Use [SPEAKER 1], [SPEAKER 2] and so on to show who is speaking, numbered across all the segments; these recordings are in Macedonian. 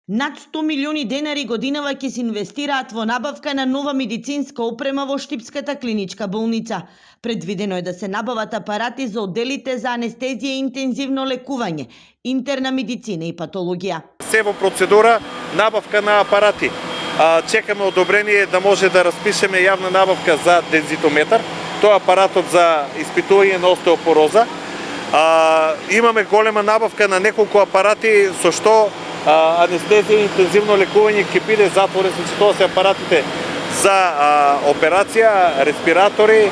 [SPEAKER 1] Над 100 милиони денари годинава ќе се инвестираат во набавка на нова медицинска опрема во Штипската клиничка болница. Предвидено е да се набават апарати за одделите за анестезија и интензивно лекување, интерна медицина и патологија.
[SPEAKER 2] Се во процедура набавка на апарати. Чекаме одобрение да може да распишеме јавна набавка за дензитометар. Тоа е апаратот за испитување на остеопороза. Имаме голема набавка на неколку апарати со што анестезија и интензивно лекување ќе биде затворен, значи тоа се апаратите за операција, респиратори,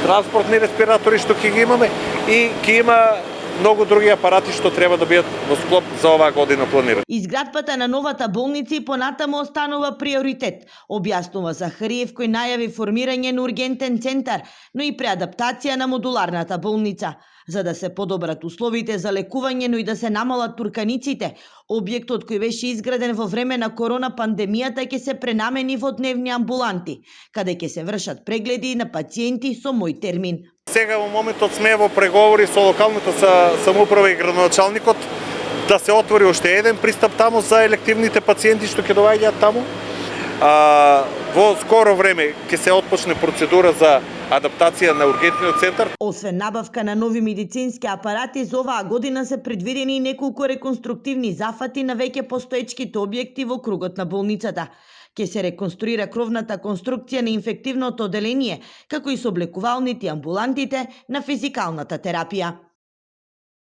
[SPEAKER 2] транспортни респиратори што ќе ги имаме и ќе има многу други апарати што треба да бидат во склоп за оваа година планирани.
[SPEAKER 1] Изградбата на новата болница и понатаму останува приоритет, објаснува Захариев, кој најави формирање на ургентен центар, но и преадаптација на модуларната болница. За да се подобрат условите за лекување, но и да се намалат турканиците, објектот кој беше изграден во време на корона пандемијата ќе се пренамени во дневни амбуланти, каде ќе се вршат прегледи на пациенти со мој термин.
[SPEAKER 2] Сега во моментот сме во преговори со локалната самоуправа и градоначалникот да се отвори уште еден пристап таму за елективните пациенти што ќе доаѓаат таму. Во скоро време ќе се отпочне процедура за адаптација на ургентниот центар.
[SPEAKER 1] Освен набавка на нови медицински апарати, за оваа година се предвидени и неколку реконструктивни зафати на веќе постоечките објекти во кругот на болницата. Ке се реконструира кровната конструкција на инфективното одделение, како и сооблекувалните и амбулантите на физикалната терапија.